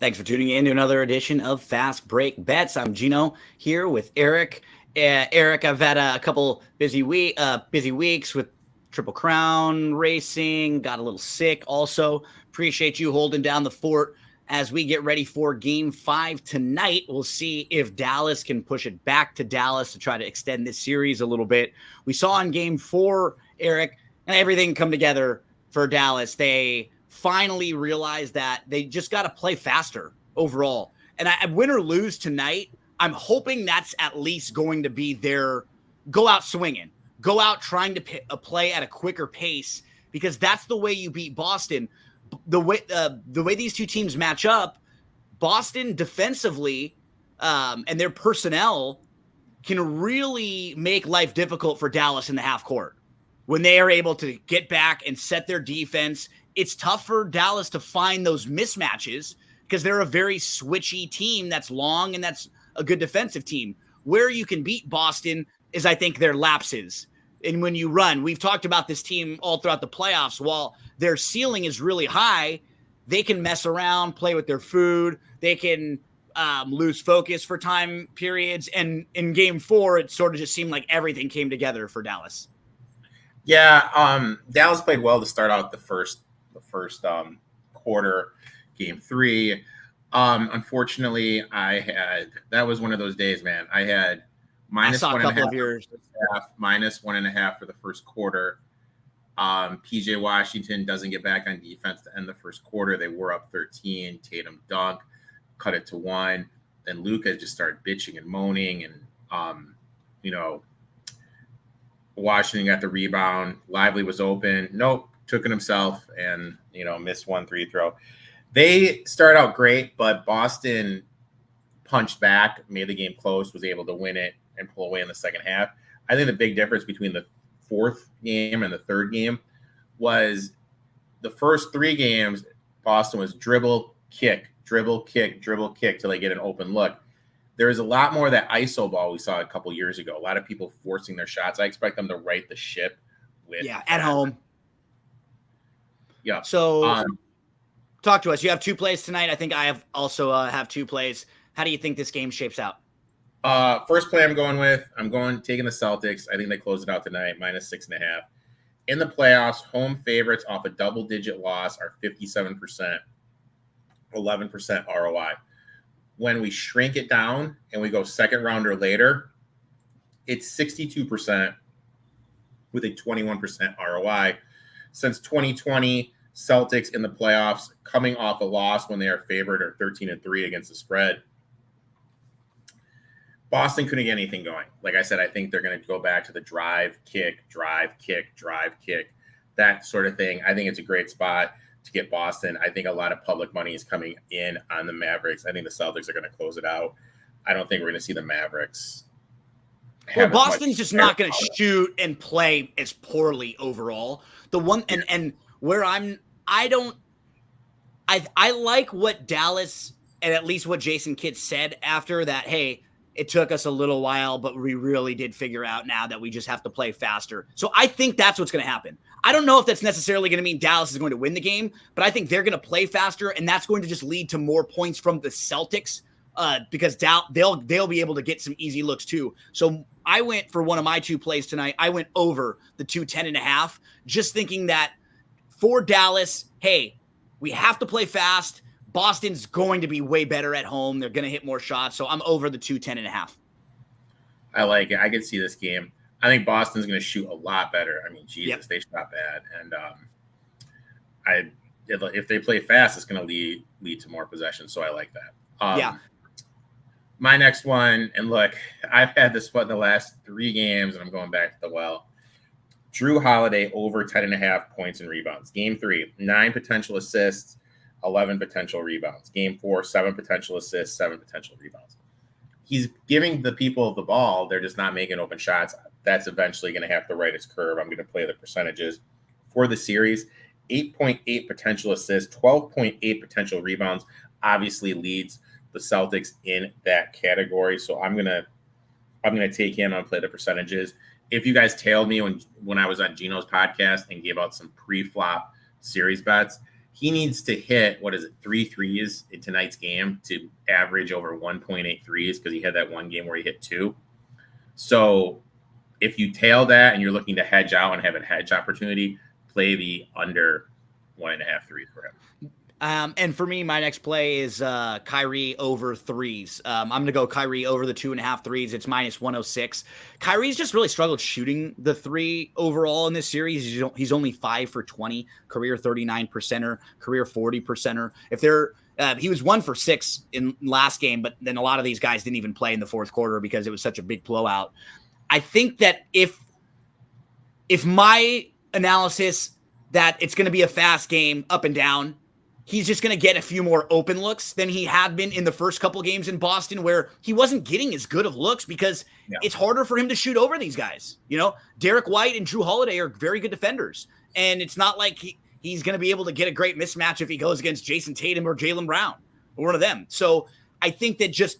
Thanks for tuning in to another edition of Fast Break Bets. I'm Gino here with Erik. Erik, I've had a couple busy weeks with Triple Crown racing. Got a little sick. Also, appreciate you holding down the fort as we get ready for Game 5 tonight. We'll see if Dallas can push it back to Dallas to try to extend this series a little bit. We saw in Game 4, Erik, and everything come together for Dallas. They finally realized that they just got to play faster overall. And win or lose tonight, I'm hoping that's at least going to be their go out swinging, go out trying to play at a quicker pace, because that's the way you beat Boston. The way these two teams match up, Boston defensively and their personnel can really make life difficult for Dallas in the half court. When they are able to get back and set their defense, it's tough for Dallas to find those mismatches because they're a very switchy team that's long and that's a good defensive team. Where you can beat Boston is, I think, their lapses. And when you run, we've talked about this team all throughout the playoffs. While their ceiling is really high, they can mess around, play with their food. They can lose focus for time periods. And in Game 4, it sort of just seemed like everything came together for Dallas. Yeah, Dallas played well to start out the first quarter, Game 3. Unfortunately, that was one of those days, man. I had minus one and a half, minus 1.5 for the first quarter. PJ Washington doesn't get back on defense to end the first quarter. They were up 13. Tatum dunk, cut it to 1. Then Luka just started bitching and moaning, and Washington got the rebound. Lively was open. Nope, took it himself and, missed 1 3 throw. They start out great, but Boston punched back, made the game close, was able to win it and pull away in the second half. I think the big difference between the fourth game and the third game was the first 3 games, Boston was dribble, kick, dribble, kick, dribble, kick till they get an open look. There's a lot more of that ISO ball we saw a couple years ago. A lot of people forcing their shots. I expect them to right the ship with at home. Yeah. So talk to us. You have 2 plays tonight. I think I have also have 2 plays. How do you think this game shapes out? First play I'm taking the Celtics. I think they close it out tonight, minus 6.5. In the playoffs, home favorites off a double-digit loss are 57%, 11% ROI. When we shrink it down and we go second round or later, it's 62% with a 21% ROI. Since 2020, Celtics in the playoffs coming off a loss when they are favored are 13-3 against the spread. Boston couldn't get anything going. Like I said, I think they're going to go back to the drive, kick, that sort of thing. I think it's a great spot to get Boston. I think a lot of public money is coming in on the Mavericks. I think the Celtics are going to close it out. I don't think we're going to see the Mavericks. Well, Boston's just not going to shoot and play as poorly overall. The one and where I like what Dallas and at least what Jason Kidd said after that. Hey, it took us a little while, but we really did figure out now that we just have to play faster. So I think that's what's going to happen. I don't know if that's necessarily going to mean Dallas is going to win the game, but I think they're going to play faster, and that's going to just lead to more points from the Celtics because they'll be able to get some easy looks too. So I went for one of my 2 plays tonight. I went over the 210.5, just thinking that for Dallas, hey, we have to play fast. Boston's going to be way better at home. They're going to hit more shots. So I'm over the 210.5. I like it. I can see this game. I think Boston's going to shoot a lot better. I mean, Jesus, They shot bad. And if they play fast, it's going to lead to more possession. So I like that. My next one, and look, I've had this one the last 3 games, and I'm going back to the well. Drew Holiday over 10.5 points and rebounds. Game 3, 9 potential assists, 11 potential rebounds. Game 4, 7 potential assists, 7 potential rebounds. He's giving the people the ball. They're just not making open shots. That's eventually going to have to right its curve. I'm going to play the percentages for the series. 8.8 potential assists, 12.8 potential rebounds. Obviously leads the Celtics in that category. So I'm gonna take him and play the percentages. If you guys tailed me when I was on Gino's podcast and gave out some pre-flop series bets, he needs to hit, 3 threes in tonight's game to average over 1.8 threes, because he had that one game where he hit 2. So if you tail that and you're looking to hedge out and have a hedge opportunity, play the under 1.5 threes for him. And for me, my next play is Kyrie over threes. I'm going to go Kyrie over the 2.5 threes. It's -106. Kyrie's just really struggled shooting the 3 overall in this series. He's only 5 for 20, career 39%er, career 40%er. He was 1 for 6 in last game, but then a lot of these guys didn't even play in the fourth quarter because it was such a big blowout. I think that if my analysis that it's going to be a fast game up and down, he's just going to get a few more open looks than he had been in the first couple games in Boston, where he wasn't getting as good of looks because it's harder for him to shoot over these guys. Derek White and Drew Holiday are very good defenders, and it's not like he's going to be able to get a great mismatch if he goes against Jason Tatum or Jaylen Brown or one of them. So I think that just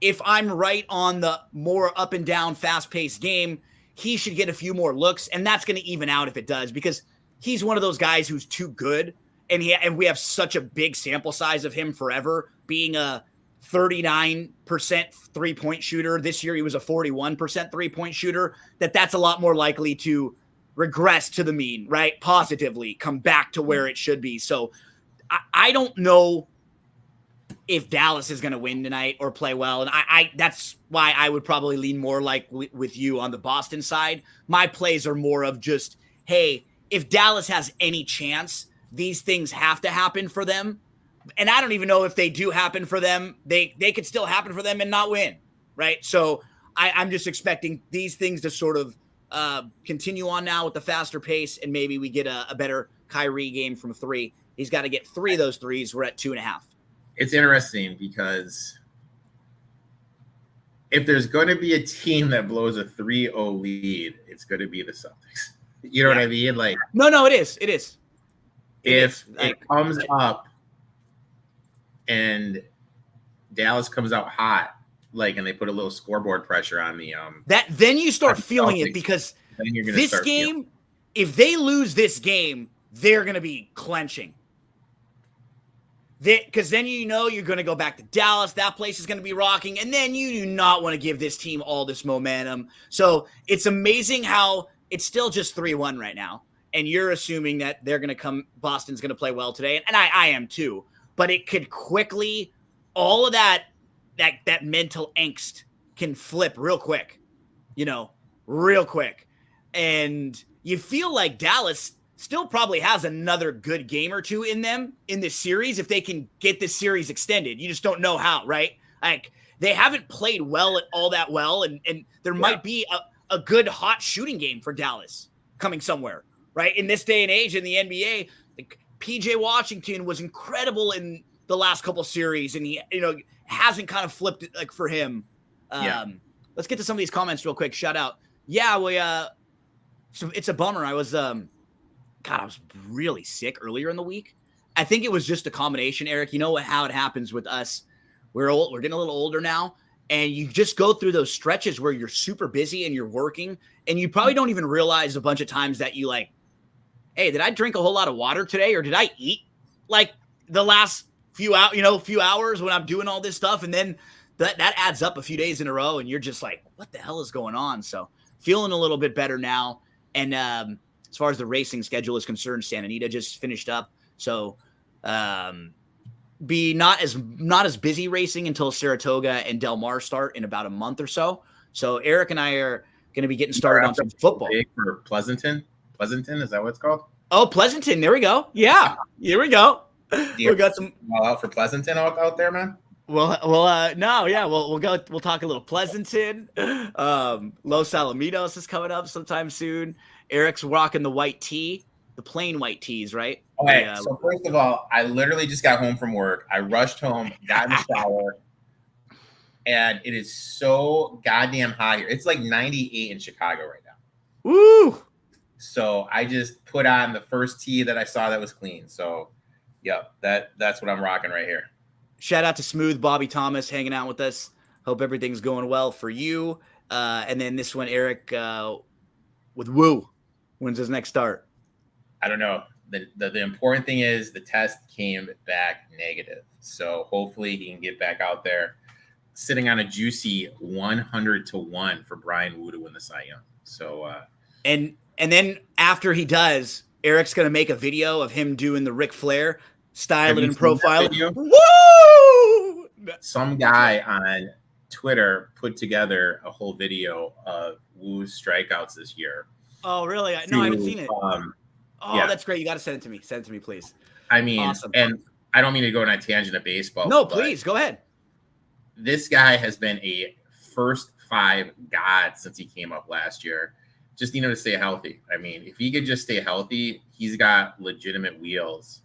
if I'm right on the more up and down, fast-paced game, he should get a few more looks, and that's going to even out if it does, because he's one of those guys who's too good. And we have such a big sample size of him forever being a 39% three-point shooter. This year he was a 41% three-point shooter, that's a lot more likely to regress to the mean, right? Positively come back to where it should be. So I don't know if Dallas is going to win tonight or play well. And that's why I would probably lean more like with you on the Boston side. My plays are more of just, hey, if Dallas has any chance, these things have to happen for them. And I don't even know if they do happen for them. They could still happen for them and not win, right? So I'm just expecting these things to sort of continue on now with the faster pace, and maybe we get a better Kyrie game from 3. He's got to get 3 of those threes. We're at 2.5. It's interesting because if there's going to be a team that blows a 3-0 lead, it's going to be the Celtics. You know what I mean? Like, no, it is. It is. If it comes up and Dallas comes out hot, and they put a little scoreboard pressure on the then you start feeling it, because this game, if they lose this game, they're going to be clenching. Because then you're going to go back to Dallas. That place is going to be rocking, and then you do not want to give this team all this momentum. So it's amazing how it's still just 3-1 right now. And you're assuming that Boston's going to play well today. And I am too, but it could quickly, all of that mental angst can flip real quick, real quick. And you feel like Dallas still probably has another good game or two in them in this series, if they can get this series extended. You just don't know how, right? Like, they haven't played all that well. And there might be a good hot shooting game for Dallas coming somewhere. Right, in this day and age in the NBA, PJ Washington was incredible in the last couple series, and he, hasn't kind of flipped it for him. Let's get to some of these comments real quick. Shout out, so it's a bummer. I was I was really sick earlier in the week. I think it was just a combination, Eric. You know how it happens with us. We're getting a little older now, and you just go through those stretches where you're super busy and you're working, and you probably don't even realize a bunch of times that you hey, did I drink a whole lot of water today, or did I eat the last few hours when I'm doing all this stuff? And then that adds up a few days in a row, and you're just like, what the hell is going on? So feeling a little bit better now. And as far as the racing schedule is concerned, Santa Anita just finished up. So be not as busy racing until Saratoga and Del Mar start in about a month or so. So Eric and I are going to be getting started on some football. For Pleasanton? Pleasanton, is that what it's called? Oh, Pleasanton. There we go. Yeah, here we go. We got some all out for Pleasanton out there, man. We'll talk a little Pleasanton. Los Alamitos is coming up sometime soon. Eric's rocking the white tee, the plain white tees, right? Okay, so first of all, I literally just got home from work. I rushed home, got in the shower, and it is so goddamn hot here. It's 98 in Chicago right now. Woo! So I just put on the first tee that I saw that was clean. So, that's what I'm rocking right here. Shout out to Smooth Bobby Thomas hanging out with us. Hope everything's going well for you. And then this one, Eric, with Woo. When's his next start? I don't know. the important thing is the test came back negative. So hopefully he can get back out there, sitting on a juicy 100-1 for Brian Wu to win the Cy Young. So and then after he does, Eric's gonna make a video of him doing the Ric Flair, style it and profile it. Woo! Some guy on Twitter put together a whole video of Wu's strikeouts this year. Oh, really? No, I haven't seen it. Yeah. That's great. You got to send it to me. Send it to me, please. I mean, awesome. And I don't mean to go on a tangent of baseball. No, please go ahead. This guy has been a first 5 god since he came up last year. Just need him to stay healthy. I mean, if he could just stay healthy, he's got legitimate wheels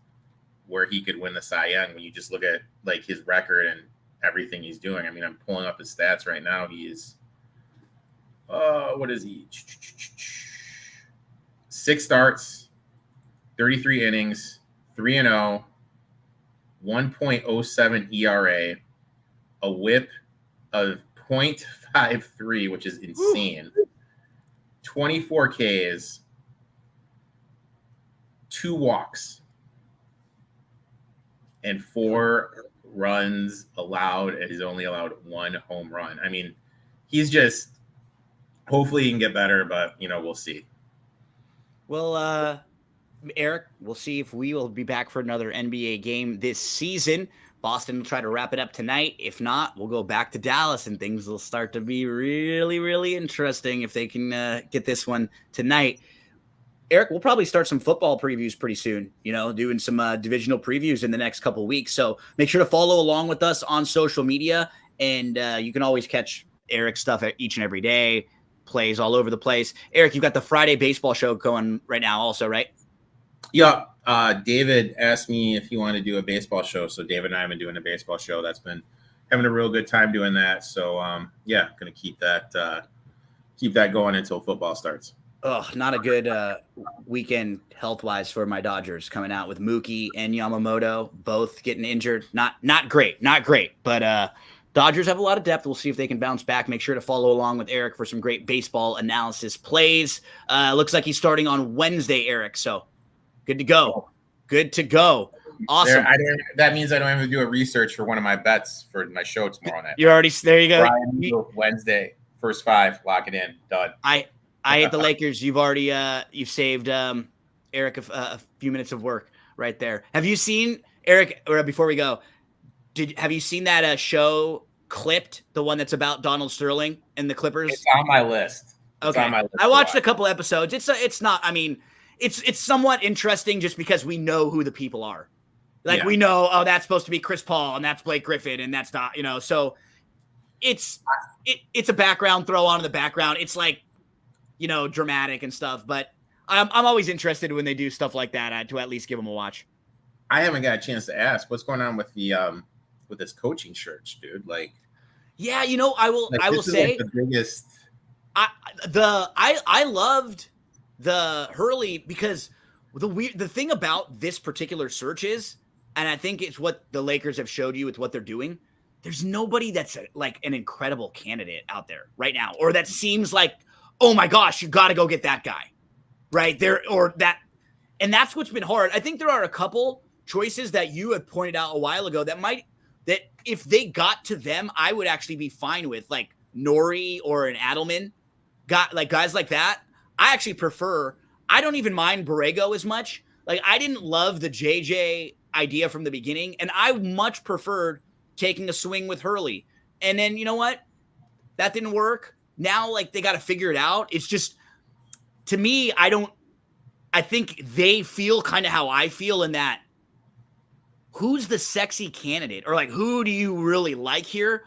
where he could win the Cy Young. When you just look at like his record and everything he's doing. I mean, I'm pulling up his stats right now. He is, what is he? 6 starts, 33 innings, 3-0, 1.07 ERA, a WHIP of 0.53, which is insane. 24 Ks, 2 walks, and 4 runs allowed, and he's only allowed 1 home run. I mean, he's just, hopefully he can get better, but we'll see. Well, Erik, we'll see if we will be back for another NBA game this season. Boston will try to wrap it up tonight. If not, we'll go back to Dallas, and things will start to be really, really interesting if they can get this one tonight. Erik, we'll probably start some football previews pretty soon, doing some divisional previews in the next couple of weeks. So make sure to follow along with us on social media, and you can always catch Erik's stuff each and every day, plays all over the place. Erik, you've got the Friday baseball show going right now also, right? Yeah. David asked me if he wanted to do a baseball show. So David and I have been doing a baseball show. That's been having a real good time doing that. So, going to keep that going until football starts. Oh, not a good weekend health-wise for my Dodgers, coming out with Mookie and Yamamoto both getting injured. Not great, but Dodgers have a lot of depth. We'll see if they can bounce back. Make sure to follow along with Erik for some great baseball analysis plays. Looks like he's starting on Wednesday, Erik, so good to go. Good to go. Awesome. That means I don't have to do a research for one of my bets for my show tomorrow night. You're already there. You go. Wednesday, first 5, lock it in, done. I hate the Lakers. You've already you've saved Erik a few minutes of work right there. Have you seen, Erik? Or before we go, have you seen that show Clipped, the one that's about Donald Sterling and the Clippers? It's on my list. Okay, I watched a couple episodes. It's not. I mean, it's somewhat interesting just because we know who the people are. Like we know, that's supposed to be Chris Paul and that's Blake Griffin and that's not, So it's a background throw on in the background. It's like, dramatic and stuff. But I'm always interested when they do stuff like that to at least give them a watch. I haven't got a chance to ask what's going on with the with this coaching search, dude. Like, yeah, I will say like the biggest. I loved the Hurley because the thing about this particular search is, and I think it's what the Lakers have showed you with what they're doing. There's nobody that's like an incredible candidate out there right now, or that seems like, oh my gosh, you got to go get that guy right there or that. And that's what's been hard. I think there are a couple choices that you had pointed out a while ago that if they got to them, I would actually be fine with, like Nori or an Adelman, guys like that. I actually prefer, I don't even mind Borrego as much. Like, I didn't love the JJ idea from the beginning, and I much preferred taking a swing with Hurley. And then, you know what? That didn't work. Now, like, they got to figure it out. It's just, to me, I think they feel kind of how I feel in that, who's the sexy candidate, or like, who do you really like here?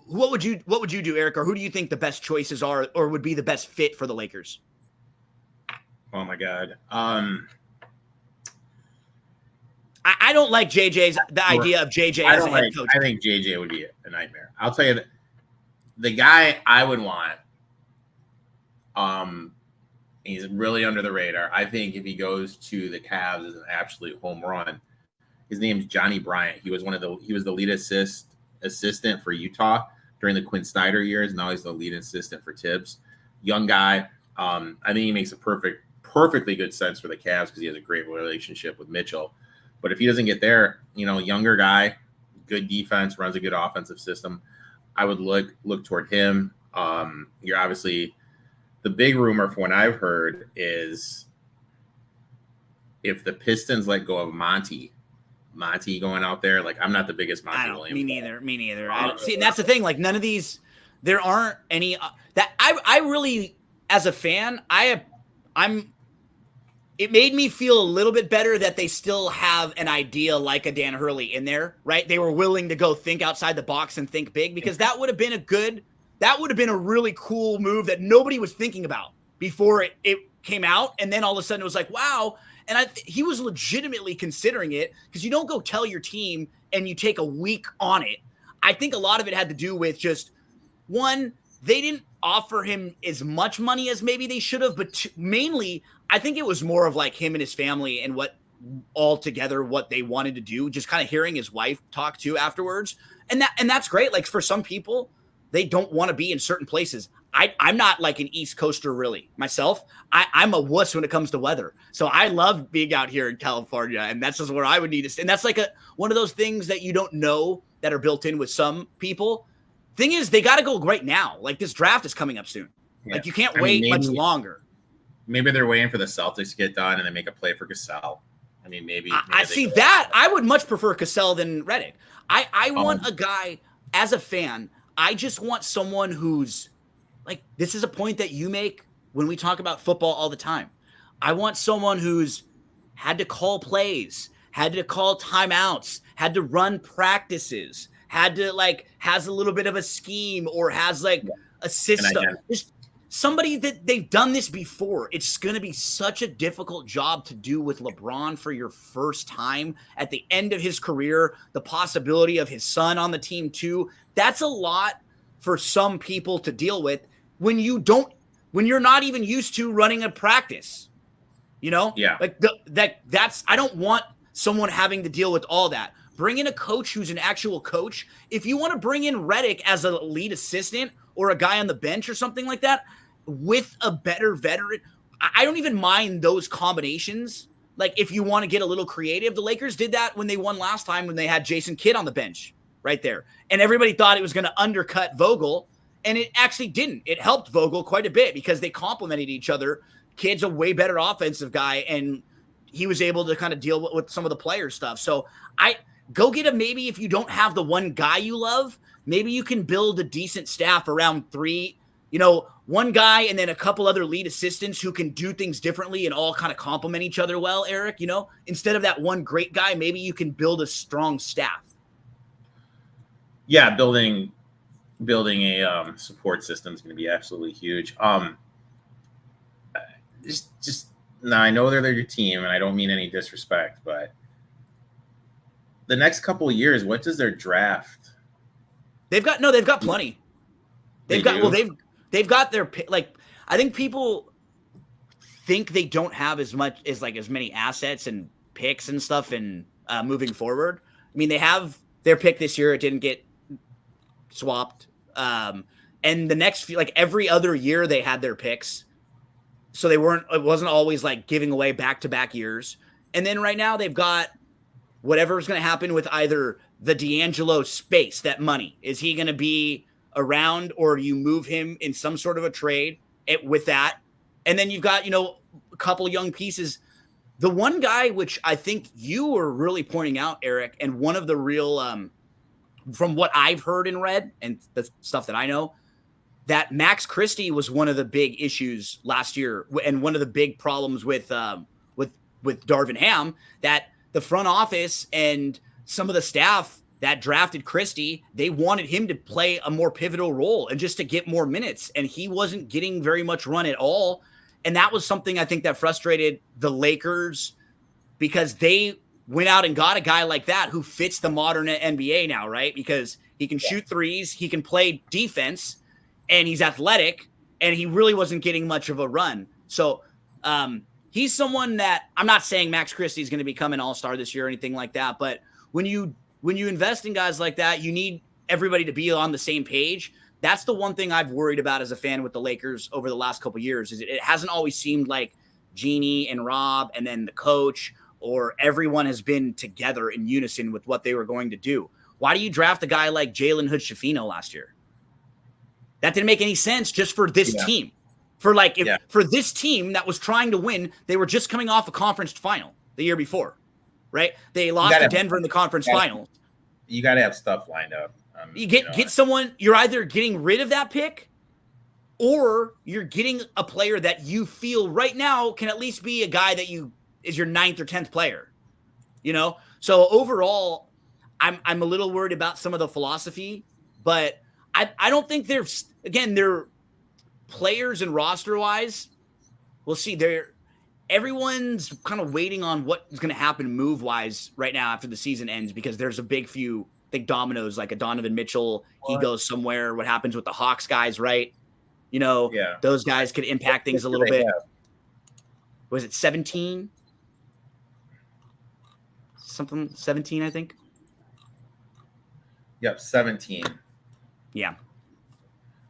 What would you do, Erik? Or who do you think the best choices are, or would be the best fit for the Lakers? Oh my God. I don't like the idea of JJ as a head coach. I think JJ would be a nightmare. I'll tell you, the guy I would want, he's really under the radar. I think if he goes to the Cavs as an absolute home run, his name's Johnny Bryant. He was the lead assistant for Utah during the Quinn Snyder years. Now he's the lead assistant for Tibbs. Young guy. I think he makes a perfect perfectly good sense for the Cavs because he has a great relationship with Mitchell. But if he doesn't get there, younger guy, good defense, runs a good offensive system, I would look toward him. You're obviously the big rumor from what I've heard is if the Pistons let go of Monty going out there, like I'm not the biggest Monty Williams. Me neither. See, and that's the thing. Like none of these, there aren't any that I really, as a fan, it made me feel a little bit better that they still have an idea like a Dan Hurley in there, right? They were willing to go think outside the box and think big because that would have been a really cool move that nobody was thinking about before it came out. And then all of a sudden it was like, wow. And he was legitimately considering it because you don't go tell your team and you take a week on it. I think a lot of it had to do with just one, they didn't offer him as much money as maybe they should have, but mainly I think it was more of like him and his family and what they wanted to do, just kind of hearing his wife talk to afterwards. And that's great. Like for some people, they don't want to be in certain places. I'm not like an East Coaster really myself. I'm a wuss when it comes to weather. So I love being out here in California, and that's just where I would need to stay. And that's like one of those things that you don't know that are built in with some people. Thing is, they got to go right now. Like this draft is coming up soon. Yeah. Like you can't wait much longer. Maybe they're waiting for the Celtics to get done and then make a play for Cassell. I mean, maybe I see that. I would much prefer Cassell than Redick. I want a guy as a fan. I just want someone who's like, this is a point that you make when we talk about football all the time. I want someone who's had to call plays, had to call timeouts, had to run practices, had to has a little bit of a scheme or has a system. Just somebody that they've done this before. It's going to be such a difficult job to do with LeBron for your first time at the end of his career, the possibility of his son on the team too. That's a lot for some people to deal with when you're not even used to running a practice, Yeah. I don't want someone having to deal with all that. Bring in a coach who's an actual coach. If you want to bring in Redick as a lead assistant or a guy on the bench or something like that with a better veteran, I don't even mind those combinations. Like if you want to get a little creative, the Lakers did that when they won last time when they had Jason Kidd on the bench right there. And everybody thought it was going to undercut Vogel. And it actually didn't. It helped Vogel quite a bit because they complemented each other. Kidd's a way better offensive guy, and he was able to kind of deal with some of the player stuff. So I go get him. Maybe if you don't have the one guy you love, maybe you can build a decent staff around three, one guy and then a couple other lead assistants who can do things differently and all kind of complement each other well, Eric. Instead of that one great guy, maybe you can build a strong staff. Yeah, building a support system is going to be absolutely huge. Just now, I know they're your team, and I don't mean any disrespect, but the next couple of years, what does their draft? They've got plenty. They've got their I think people think they don't have as many assets and picks and stuff and moving forward. I mean, they have their pick this year. It didn't get swapped. And the next few, every other year they had their picks. So it wasn't always giving away back-to-back years. And then right now they've got whatever's going to happen with either the D'Angelo space, that money. Is he going to be around or you move him in some sort of a trade with that? And then you've got, a couple young pieces. The one guy, which I think you were really pointing out, Eric, and one of the real, from what I've heard and read and the stuff that I know, that Max Christie was one of the big issues last year and one of the big problems with Darvin Ham, that the front office and some of the staff that drafted Christie, they wanted him to play a more pivotal role and just to get more minutes. And he wasn't getting very much run at all. And that was something I think that frustrated the Lakers because they went out and got a guy like that who fits the modern NBA now, right? Because he can shoot threes, he can play defense, and he's athletic, and he really wasn't getting much of a run. So he's someone that I'm not saying Max Christie is going to become an all-star this year or anything like that, but when you invest in guys like that, you need everybody to be on the same page. That's the one thing I've worried about as a fan with the Lakers over the last couple of years is it hasn't always seemed like Jeannie and Rob and then the coach, or everyone has been together in unison with what they were going to do. Why do you draft a guy like Jalen Hood-Schifino last year? That didn't make any sense just for this team. For for this team that was trying to win, they were just coming off a conference final the year before, right? They lost to Denver in the conference finals. You got to have stuff lined up. You get someone, you're either getting rid of that pick or you're getting a player that you feel right now can at least be a guy that is your 9th or 10th player, So overall, I'm a little worried about some of the philosophy, but I don't think they're players and roster wise. We'll see. Everyone's kind of waiting on what's going to happen move wise right now after the season ends, because there's a big few dominoes, like a Donovan Mitchell. He goes somewhere. What happens with the Hawks guys, right? Those guys could impact things a little bit. Was it 17? 17, I think. Yep, 17. Yeah.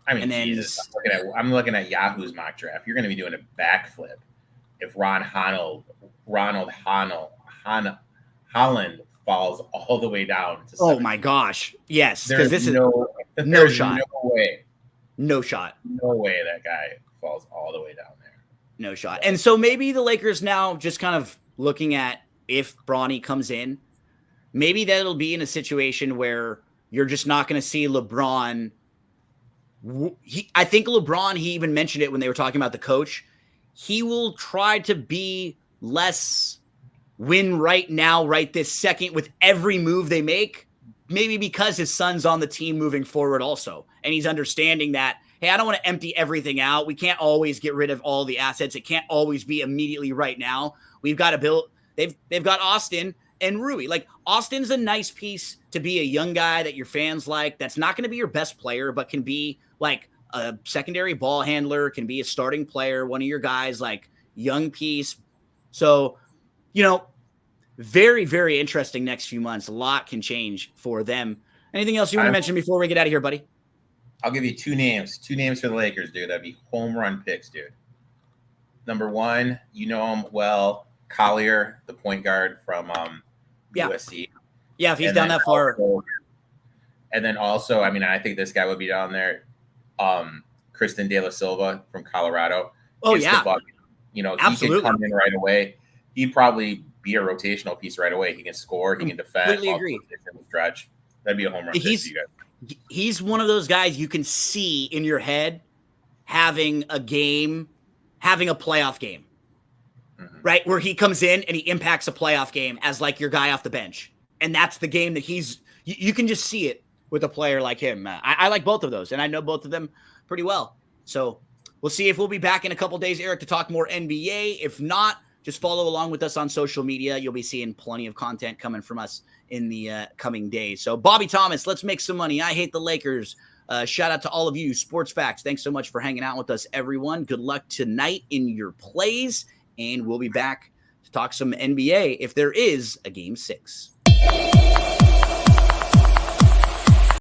I mean, Jesus, I'm looking at Yahoo's mock draft. You're going to be doing a backflip if Ronald Holland falls all the way down to 17. Oh my gosh. Yes. Because this is no shot. No shot. No way that guy falls all the way down there. No shot. And so maybe the Lakers now just kind of looking at if Bronny comes in, maybe that'll be in a situation where you're just not going to see LeBron. I think LeBron, he even mentioned it when they were talking about the coach. He will try to be less win right now, right this second with every move they make, maybe because his son's on the team moving forward also. And he's understanding that, hey, I don't want to empty everything out. We can't always get rid of all the assets. It can't always be immediately right now. We've got to build. They've got Austin and Rui. Like, Austin's a nice piece to be a young guy that your fans like. That's not going to be your best player, but can be like a secondary ball handler, can be a starting player, one of your guys, like young piece. So, very, very interesting next few months. A lot can change for them. Anything else you want to mention before we get out of here, buddy? I'll give you two names for the Lakers, dude. That'd be home run picks, dude. Number one, you know him well, Collier, the point guard from USC. Yeah, if he's down that far. And then also, I mean, I think this guy would be down there. Kristen De La Silva from Colorado. Oh, yeah. Absolutely. He can come in right away. He'd probably be a rotational piece right away. He can score. He can defend. Completely agree. Stretch. That'd be a home run pick for you guys. He's one of those guys you can see in your head having a playoff game, right? Where he comes in and he impacts a playoff game as like your guy off the bench. And that's the game that you can just see it with a player like him. I like both of those, and I know both of them pretty well. So we'll see if we'll be back in a couple days, Eric, to talk more NBA. If not, just follow along with us on social media. You'll be seeing plenty of content coming from us in the coming days. So Bobby Thomas, let's make some money. I hate the Lakers. Shout out to all of you. Sports Facts, thanks so much for hanging out with us, everyone. Good luck tonight in your plays, and we'll be back to talk some NBA if there is a Game 6.